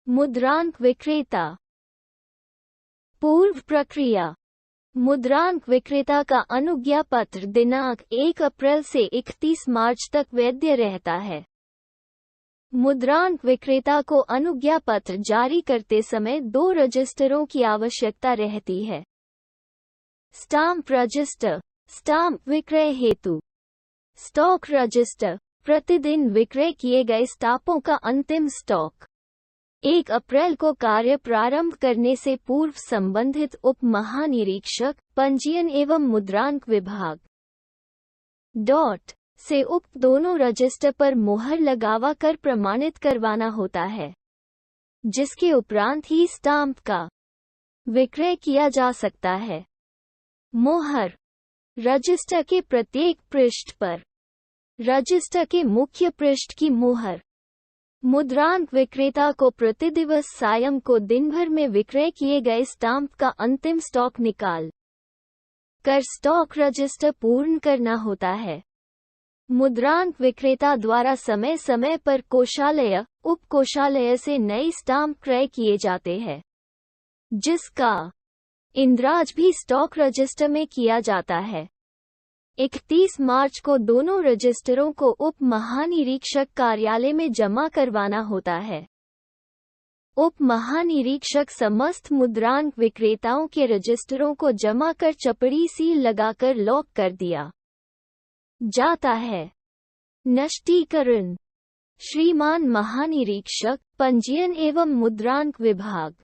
मुद्रांक विक्रेता। पूर्व प्रक्रिया। मुद्रांक विक्रेता का अनुज्ञा पत्र दिनांक 1 अप्रैल से 31 मार्च तक वैध रहता है। मुद्रांक विक्रेता को अनुज्ञा पत्र जारी करते समय 2 रजिस्टरों की आवश्यकता रहती है। स्टाम्प रजिस्टर, स्टाम्प विक्रय हेतु। स्टॉक रजिस्टर, प्रतिदिन विक्रय किए गए स्टाम्पों का अंतिम स्टॉक। 1 अप्रैल को कार्य प्रारंभ करने से पूर्व संबंधित उप महानिरीक्षक, पंजीयन एवं मुद्रांक विभाग से उक्त दोनों रजिस्टर पर मोहर लगावा कर प्रमाणित करवाना होता है, जिसके उपरांत ही स्टाम्प का विक्रय किया जा सकता है। मोहर। रजिस्टर के प्रत्येक पृष्ठ पर रजिस्टर के मुख्य पृष्ठ की मोहर। मुद्रांक विक्रेता को प्रतिदिवस सायं को दिन भर में विक्रय किए गए स्टाम्प का अंतिम स्टॉक निकाल कर स्टॉक रजिस्टर पूर्ण करना होता है। मुद्रांक विक्रेता द्वारा समय समय पर कोषालय, उप कोषालय से नए स्टाम्प क्रय किए जाते हैं, जिसका इंद्राज भी स्टॉक रजिस्टर में किया जाता है। 31 मार्च को दोनों रजिस्टरों को उप महानिरीक्षक कार्यालय में जमा करवाना होता है। उप महानिरीक्षक समस्त मुद्रांक विक्रेताओं के रजिस्टरों को जमा कर चपड़ी सील लगाकर लॉक कर दिया जाता है। नष्टीकरण। श्रीमान महानिरीक्षक, पंजीयन एवं मुद्रांक विभाग,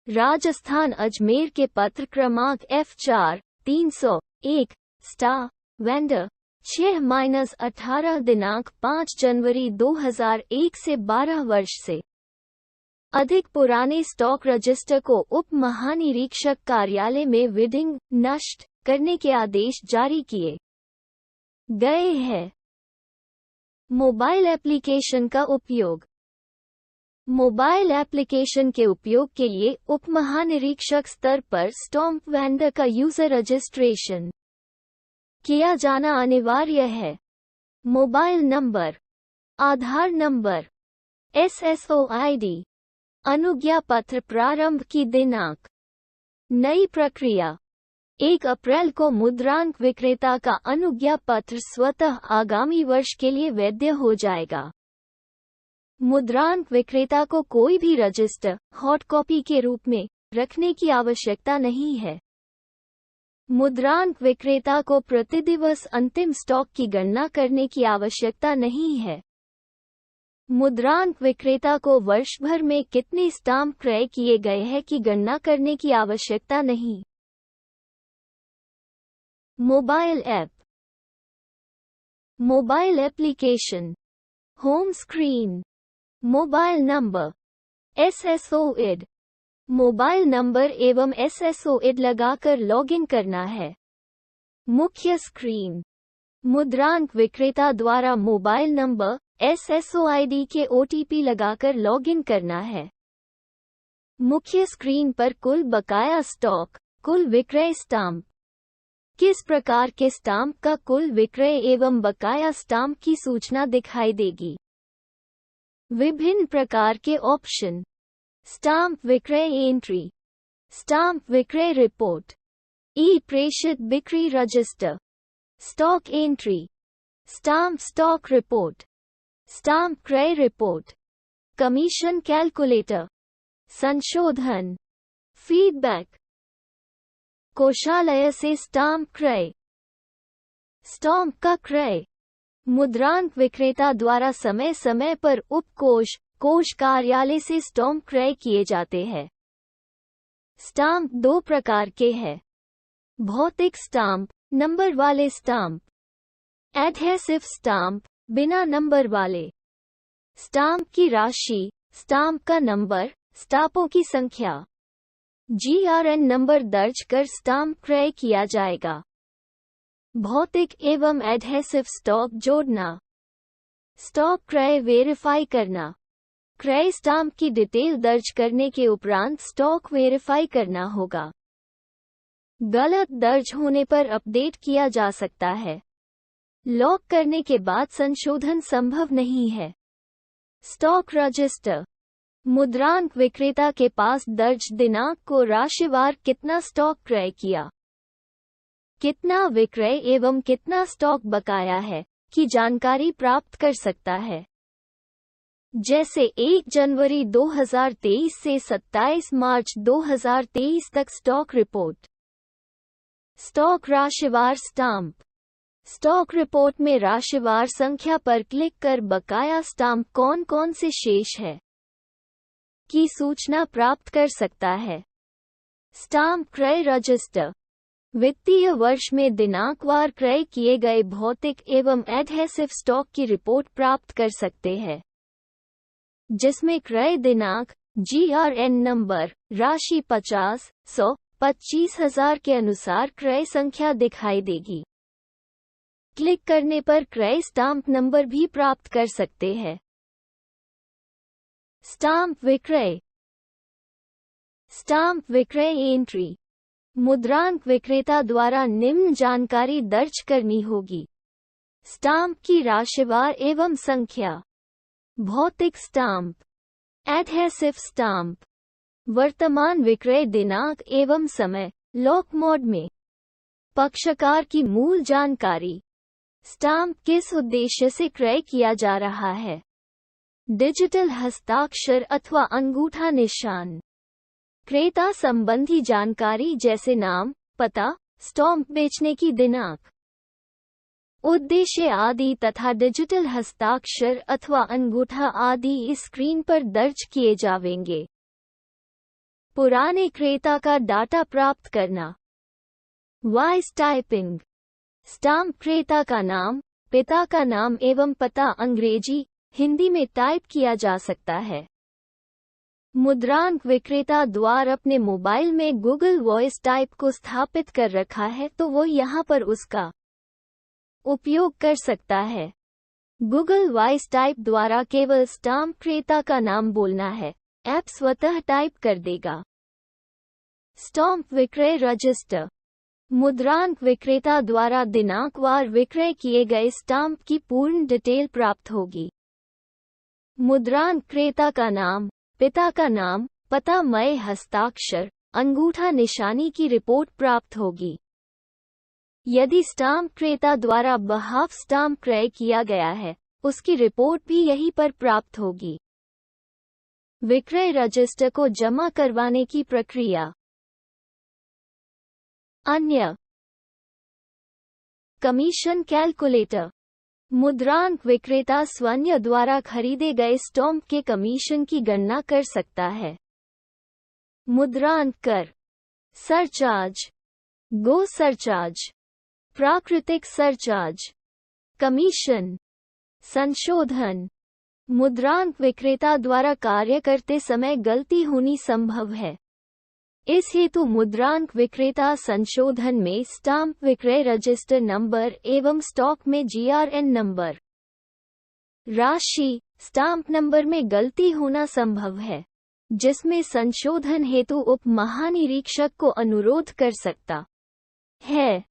राजस्थान अजमेर के पत्र क्रमांक F4 301 स्टार वेंडर 6-18 दिनांक 5 जनवरी 2001 से 12 वर्ष से अधिक पुराने स्टॉक रजिस्टर को उप महानिरीक्षक कार्यालय में विडिंग नष्ट करने के आदेश जारी किए गए हैं। मोबाइल एप्लीकेशन का उपयोग। मोबाइल एप्लीकेशन के उपयोग के लिए उप महानिरीक्षक स्तर पर स्टाम्प वेंडर का यूजर रजिस्ट्रेशन किया जाना अनिवार्य है। मोबाइल नंबर, आधार नंबर, SSOID, अनुज्ञा पत्र प्रारंभ की दिनांक। नई प्रक्रिया। 1 अप्रैल को मुद्रांक विक्रेता का अनुज्ञा पत्र स्वतः आगामी वर्ष के लिए वैध हो जाएगा। मुद्रांक विक्रेता को कोई भी रजिस्टर हॉट कॉपी के रूप में रखने की आवश्यकता नहीं है। मुद्रांक विक्रेता को प्रतिदिवस अंतिम स्टॉक की गणना करने की आवश्यकता नहीं है। मुद्रांक विक्रेता को वर्ष भर में कितने स्टाम्प क्रय किए गए हैं की गणना करने की आवश्यकता नहीं। Mobile app. Mobile application. Home screen. Mobile number, SSOID, mobile number एवं SSOID लगाकर लॉगिन करना है। मुख्य स्क्रीन। मुद्रांक विक्रेता द्वारा मोबाइल नंबर, SSOID के OTP लगाकर लॉगिन करना है। मुख्य स्क्रीन पर कुल बकाया स्टॉक, कुल विक्रय स्टाम्प, किस प्रकार के स्टाम्प का कुल विक्रय एवं बकाया स्टाम्प की सूचना दिखाई देगी। विभिन्न प्रकार के ऑप्शन। स्टाम्प विक्रय एंट्री, स्टाम्प विक्रय रिपोर्ट, ई प्रेषित बिक्री register, stock entry, stamp stock report, stamp क्रय रिपोर्ट, कमीशन कैलकुलेटर, संशोधन, फीडबैक। कोषालय से स्टाम्प क्रय। स्टाम्प का क्रय मुद्रांक विक्रेता द्वारा समय समय पर कोष कार्यालय से स्टाम्प क्रय किए जाते हैं। स्टाम्प 2 प्रकार के हैं। भौतिक स्टाम्प, नंबर वाले स्टाम्प। एडहेसिव स्टाम्प, बिना नंबर वाले। स्टाम्प की राशि, स्टाम्प का नंबर, स्टाम्पों की संख्या। GRN नंबर दर्ज कर स्टाम्प क्रय किया जाएगा। भौतिक एवं एडहेसिव स्टॉक जोड़ना। स्टॉक क्रय वेरीफाई करना। क्रय स्टाम्प की डिटेल दर्ज करने के उपरांत स्टॉक वेरीफाई करना होगा। गलत दर्ज होने पर अपडेट किया जा सकता है। लॉक करने के बाद संशोधन संभव नहीं है। Stock register. मुद्रांक विक्रेता के पास दर्ज दिनांक को राशिवार कितना स्टॉक क्रय किया, कितना विक्रय एवं कितना स्टॉक बकाया है की जानकारी प्राप्त कर सकता है। जैसे 1 जनवरी 2023 से 27 मार्च 2023 तक स्टॉक रिपोर्ट। स्टॉक राशिवार स्टाम्प। स्टॉक रिपोर्ट में राशिवार संख्या पर क्लिक कर बकाया स्टाम्प कौन कौन से शेष है की सूचना प्राप्त कर सकता है। स्टाम्प क्रय रजिस्टर। वित्तीय वर्ष में दिनांकवार क्रय किए गए भौतिक एवं एडहेसिव स्टॉक की रिपोर्ट प्राप्त कर सकते हैं, जिसमें क्रय दिनांक, GRN नंबर, राशि 50, 100, 25,000 के अनुसार क्रय संख्या दिखाई देगी। क्लिक करने पर क्रय स्टाम्प नंबर भी प्राप्त कर सकते हैं। स्टाम्प विक्रय। स्टाम्प विक्रय एंट्री। मुद्रांक विक्रेता द्वारा निम्न जानकारी दर्ज करनी होगी। स्टाम्प की राशिवार एवं संख्या। भौतिक स्टाम्प। Adhesive stamp. वर्तमान विक्रय दिनांक एवं समय, लॉक मोड में। पक्षकार की मूल जानकारी। स्टाम्प किस उद्देश्य से क्रय किया जा रहा है। डिजिटल हस्ताक्षर अथवा अंगूठा निशान। क्रेता संबंधी जानकारी जैसे नाम, पता, स्टाम्प बेचने की दिनांक, उद्देश्य आदि तथा डिजिटल हस्ताक्षर अथवा अंगूठा आदि इस स्क्रीन पर दर्ज किए जावेंगे। पुराने क्रेता का डाटा प्राप्त करना। Voice typing. स्टाम्प क्रेता का नाम, पिता का नाम एवं पता अंग्रेजी, हिंदी में टाइप किया जा सकता है। मुद्रांक विक्रेता द्वारा अपने मोबाइल में गूगल वॉइस टाइप को स्थापित कर रखा है तो वो यहाँ पर उसका उपयोग कर सकता है। गूगल वॉइस टाइप द्वारा केवल स्टाम्प क्रेता का नाम बोलना है, ऐप स्वतः टाइप कर देगा। स्टाम्प विक्रय रजिस्टर। मुद्रांक विक्रेता द्वारा दिनांकवार विक्रय किए गए स्टाम्प की पूर्ण डिटेल प्राप्त होगी। मुद्रांक क्रेता का नाम, पिता का नाम, पता, मय हस्ताक्षर, अंगूठा निशानी की रिपोर्ट प्राप्त होगी। यदि स्टाम्प क्रेता द्वारा बहाफ स्टाम्प क्रय किया गया है, उसकी रिपोर्ट भी यहीं पर प्राप्त होगी। विक्रय रजिस्टर को जमा करवाने की प्रक्रिया। अन्य। Commission calculator. मुद्रांक विक्रेता स्वयं द्वारा खरीदे गए स्टाम्प के कमीशन की गणना कर सकता है। मुद्रांक कर। सरचार्ज। गो सरचार्ज। प्राकृतिक सरचार्ज। कमीशन। संशोधन। मुद्रांक विक्रेता द्वारा कार्य करते समय गलती होनी संभव है। इस हेतु मुद्रांक विक्रेता संशोधन में स्टाम्प विक्रय रजिस्टर नंबर एवं स्टॉक में GRN नंबर, राशि, स्टाम्प नंबर में गलती होना संभव है, जिसमें संशोधन हेतु उप महानिरीक्षक को अनुरोध कर सकता है।